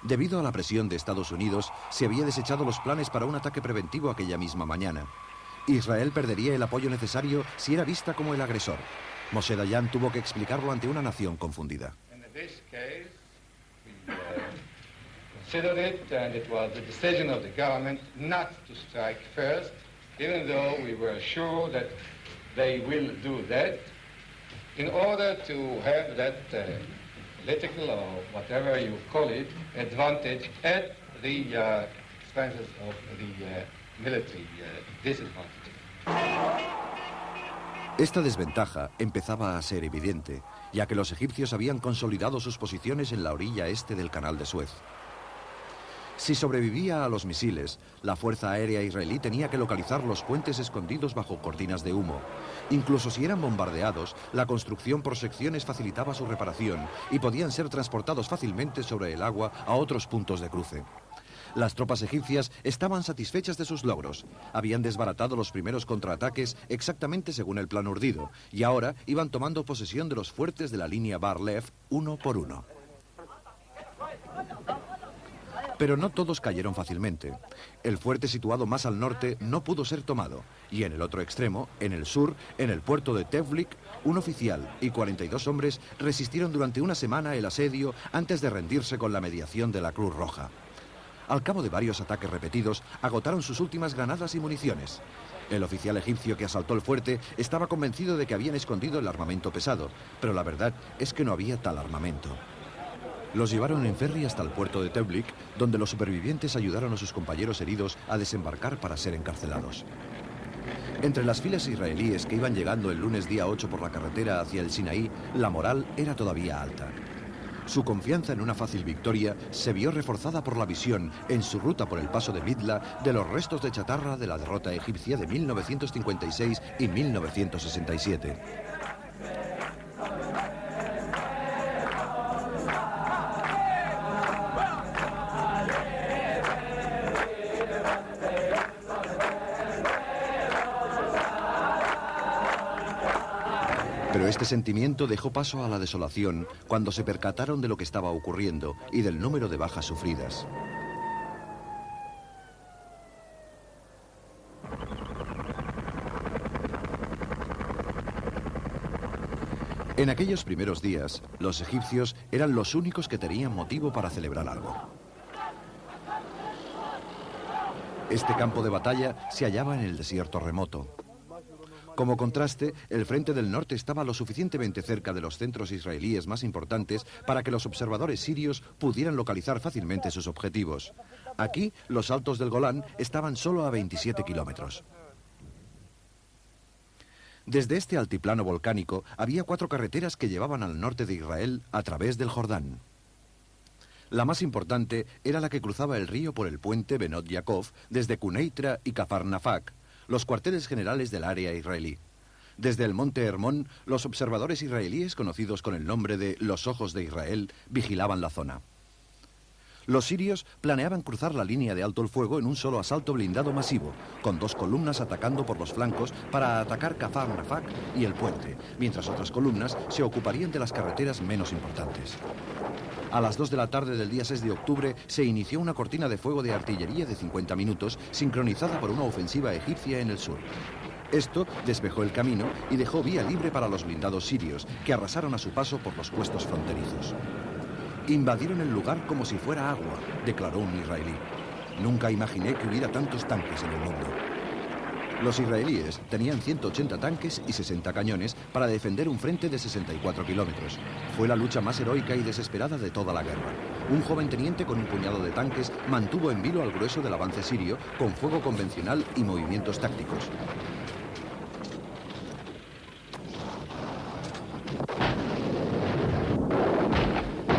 Debido a la presión de Estados Unidos, se había desechado los planes para un ataque preventivo aquella misma mañana. Israel perdería el apoyo necesario si era vista como el agresor. Moshe Dayan tuvo que explicarlo ante una nación confundida. Considered it, and it was the decision of the government not to strike first, even though we were sure that they will do that, in order to have that political or whatever you call it advantage at the expenses of the military disadvantage. Esta desventaja empezaba a ser evidente, ya que los egipcios habían consolidado sus posiciones en la orilla este del Canal de Suez. Si sobrevivía a los misiles, la Fuerza Aérea Israelí tenía que localizar los puentes escondidos bajo cortinas de humo. Incluso si eran bombardeados, la construcción por secciones facilitaba su reparación y podían ser transportados fácilmente sobre el agua a otros puntos de cruce. Las tropas egipcias estaban satisfechas de sus logros. Habían desbaratado los primeros contraataques exactamente según el plan urdido y ahora iban tomando posesión de los fuertes de la línea Bar-Lev uno por uno. Pero no todos cayeron fácilmente. El fuerte situado más al norte no pudo ser tomado, y en el otro extremo, en el sur, en el puerto de Tevlik, un oficial y 42 hombres resistieron durante una semana el asedio antes de rendirse con la mediación de la Cruz Roja. Al cabo de varios ataques repetidos, agotaron sus últimas granadas y municiones. El oficial egipcio que asaltó el fuerte estaba convencido de que habían escondido el armamento pesado, pero la verdad es que no había tal armamento. Los llevaron en ferry hasta el puerto de Tevlik, donde los supervivientes ayudaron a sus compañeros heridos a desembarcar para ser encarcelados. Entre las filas israelíes que iban llegando el lunes día 8 por la carretera hacia el Sinaí, la moral era todavía alta. Su confianza en una fácil victoria se vio reforzada por la visión, en su ruta por el paso de Midla, de los restos de chatarra de la derrota egipcia de 1956 y 1967. Pero este sentimiento dejó paso a la desolación cuando se percataron de lo que estaba ocurriendo y del número de bajas sufridas. En aquellos primeros días, los egipcios eran los únicos que tenían motivo para celebrar algo. Este campo de batalla se hallaba en el desierto remoto. Como contraste, el frente del norte estaba lo suficientemente cerca de los centros israelíes más importantes para que los observadores sirios pudieran localizar fácilmente sus objetivos. Aquí, los altos del Golán estaban solo a 27 kilómetros. Desde este altiplano volcánico había 4 carreteras que llevaban al norte de Israel a través del Jordán. La más importante era la que cruzaba el río por el puente Benot Yaakov desde Quneitra y Kfar Nafak, los cuarteles generales del área israelí. Desde el monte Hermón, los observadores israelíes, conocidos con el nombre de los Ojos de Israel, vigilaban la zona. Los sirios planeaban cruzar la línea de alto el fuego en un solo asalto blindado masivo, con 2 columnas atacando por los flancos para atacar Kfar Nafak y el puente, mientras otras columnas se ocuparían de las carreteras menos importantes. A las 2 de la tarde del día 6 de octubre se inició una cortina de fuego de artillería de 50 minutos, sincronizada por una ofensiva egipcia en el sur. Esto despejó el camino y dejó vía libre para los blindados sirios, que arrasaron a su paso por los puestos fronterizos. Invadieron el lugar como si fuera agua, declaró un israelí. Nunca imaginé que hubiera tantos tanques en el mundo. Los israelíes tenían 180 tanques y 60 cañones para defender un frente de 64 kilómetros. Fue la lucha más heroica y desesperada de toda la guerra. Un joven teniente con un puñado de tanques mantuvo en vilo al grueso del avance sirio con fuego convencional y movimientos tácticos.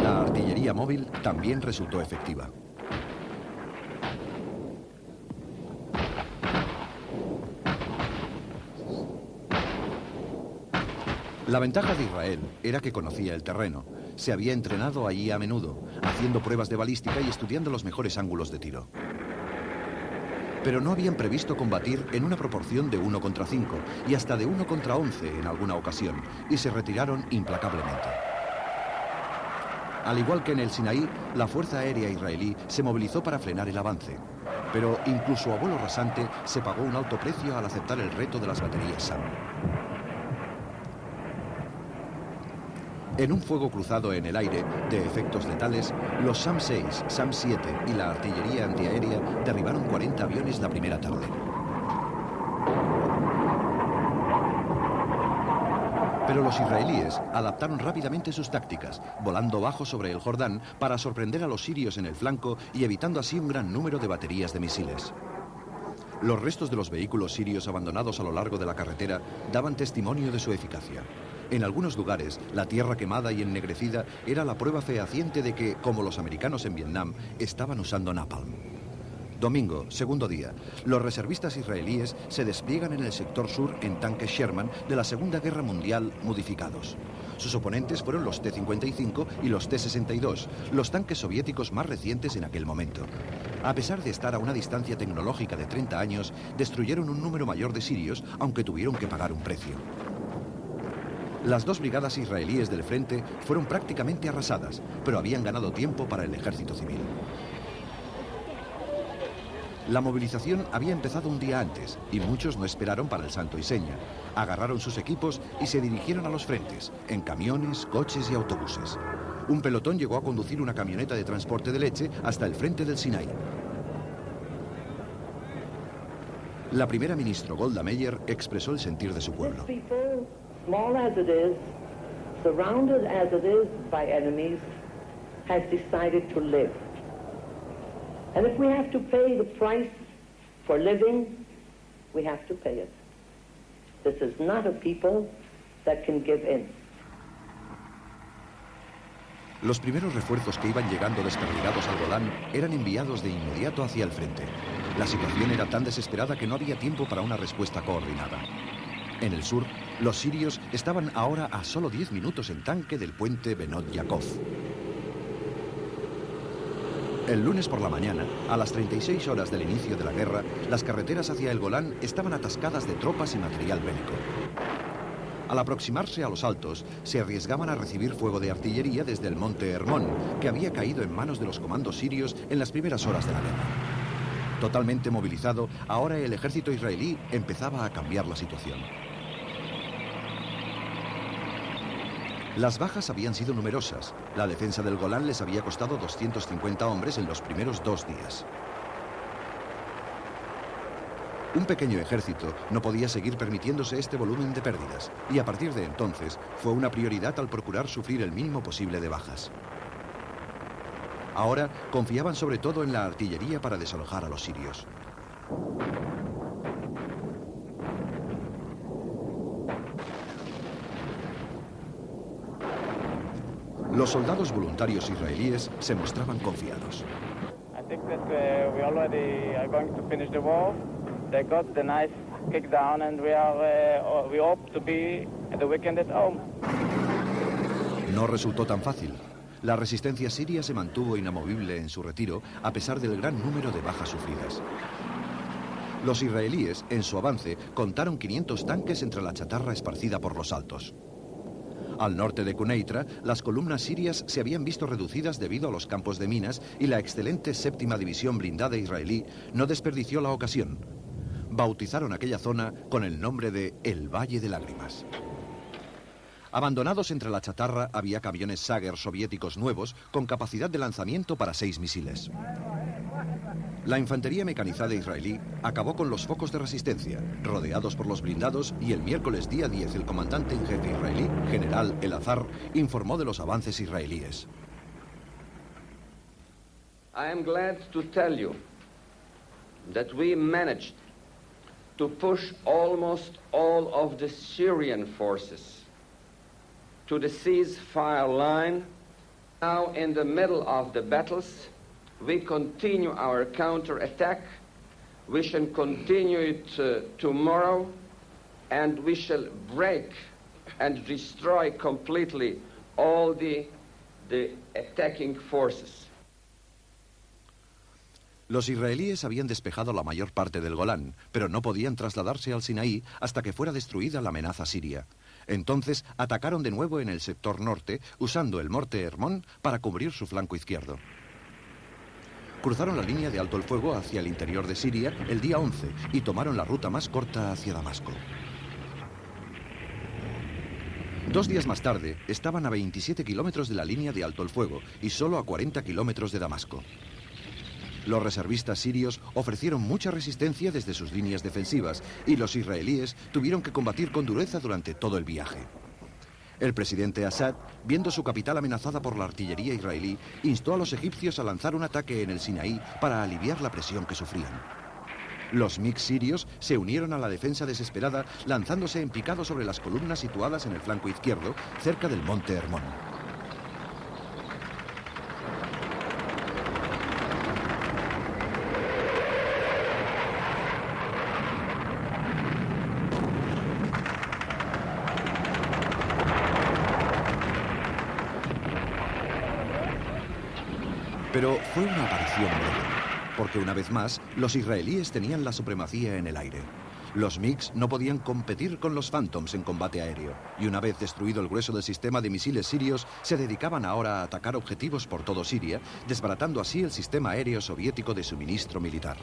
La artillería móvil también resultó efectiva. La ventaja de Israel era que conocía el terreno. Se había entrenado allí a menudo, haciendo pruebas de balística y estudiando los mejores ángulos de tiro. Pero no habían previsto combatir en una proporción de 1 contra 5 y hasta de 1 contra 11 en alguna ocasión, y se retiraron implacablemente. Al igual que en el Sinaí, la Fuerza Aérea Israelí se movilizó para frenar el avance. Pero incluso a vuelo rasante se pagó un alto precio al aceptar el reto de las baterías SAM. En un fuego cruzado en el aire de efectos letales, los SAM-6, SAM-7 y la artillería antiaérea derribaron 40 aviones la primera tarde. Pero los israelíes adaptaron rápidamente sus tácticas, volando bajo sobre el Jordán para sorprender a los sirios en el flanco y evitando así un gran número de baterías de misiles. Los restos de los vehículos sirios abandonados a lo largo de la carretera daban testimonio de su eficacia. En algunos lugares, la tierra quemada y ennegrecida era la prueba fehaciente de que, como los americanos en Vietnam, estaban usando napalm. Domingo, segundo día, los reservistas israelíes se despliegan en el sector sur en tanques Sherman de la Segunda Guerra Mundial modificados. Sus oponentes fueron los T-55 y los T-62, los tanques soviéticos más recientes en aquel momento. A pesar de estar a una distancia tecnológica de 30 años, destruyeron un número mayor de sirios, aunque tuvieron que pagar un precio. Las dos brigadas israelíes del frente fueron prácticamente arrasadas, pero habían ganado tiempo para el ejército civil. La movilización había empezado un día antes y muchos no esperaron para el santo y seña. Agarraron sus equipos y se dirigieron a los frentes, en camiones, coches y autobuses. Un pelotón llegó a conducir una camioneta de transporte de leche hasta el frente del Sinaí. La primera ministra Golda Meir expresó el sentir de su pueblo. Small as it is, surrounded as it is by enemies, has decided to live. And if we have to pay the price for living, we have to pay it. This is not a people that can give in. Los primeros refuerzos que iban llegando desperdigados al Golán eran enviados de inmediato hacia el frente. La situación era tan desesperada que no había tiempo para una respuesta coordinada. En el sur, los sirios estaban ahora a solo 10 minutos en tanque del puente Benot Yaakov. El lunes por la mañana, a las 36 horas del inicio de la guerra, las carreteras hacia el Golán estaban atascadas de tropas y material bélico. Al aproximarse a los altos, se arriesgaban a recibir fuego de artillería desde el monte Hermón, que había caído en manos de los comandos sirios en las primeras horas de la guerra. Totalmente movilizado, ahora el ejército israelí empezaba a cambiar la situación. Las bajas habían sido numerosas. La defensa del Golán les había costado 250 hombres en los primeros 2 días. Un pequeño ejército no podía seguir permitiéndose este volumen de pérdidas, y a partir de entonces fue una prioridad al procurar sufrir el mínimo posible de bajas. Ahora confiaban sobre todo en la artillería para desalojar a los sirios. Los soldados voluntarios israelíes se mostraban confiados. I think that we already are going to finish the war. They got the nice kick down, and we hope to be at the weekend at home. No resultó tan fácil. La resistencia siria se mantuvo inamovible en su retiro a pesar del gran número de bajas sufridas. Los israelíes, en su avance, contaron 500 tanques entre la chatarra esparcida por los altos. Al norte de Quneitra, las columnas sirias se habían visto reducidas debido a los campos de minas y la excelente 7ª división blindada israelí no desperdició la ocasión. Bautizaron aquella zona con el nombre de El Valle de Lágrimas. Abandonados entre la chatarra había camiones Sager soviéticos nuevos con capacidad de lanzamiento para 6 misiles. La infantería mecanizada israelí acabó con los focos de resistencia, rodeados por los blindados, y el miércoles día 10 el comandante en jefe israelí, general El-Azhar, informó de los avances israelíes. I am glad to tell you that we managed to push almost all of the Syrian forces to the ceasefire line. Now in the middle of the battles, we continue our counterattack. We shall continue it tomorrow, and we shall break and destroy completely all the attacking forces. Los israelíes habían despejado la mayor parte del Golán, pero no podían trasladarse al Sinaí hasta que fuera destruida la amenaza siria. Entonces atacaron de nuevo en el sector norte, usando el Monte Hermón para cubrir su flanco izquierdo. Cruzaron la línea de alto el fuego hacia el interior de Siria el día 11 y tomaron la ruta más corta hacia Damasco. 2 días más tarde, estaban a 27 kilómetros de la línea de alto el fuego y solo a 40 kilómetros de Damasco. Los reservistas sirios ofrecieron mucha resistencia desde sus líneas defensivas y los israelíes tuvieron que combatir con dureza durante todo el viaje. El presidente Assad, viendo su capital amenazada por la artillería israelí, instó a los egipcios a lanzar un ataque en el Sinaí para aliviar la presión que sufrían. Los MiG sirios se unieron a la defensa desesperada, lanzándose en picado sobre las columnas situadas en el flanco izquierdo, cerca del Monte Hermón. Pero fue una aparición breve, porque una vez más, los israelíes tenían la supremacía en el aire. Los MiGs no podían competir con los Phantoms en combate aéreo, y una vez destruido el grueso del sistema de misiles sirios, se dedicaban ahora a atacar objetivos por todo Siria, desbaratando así el sistema aéreo soviético de suministro militar.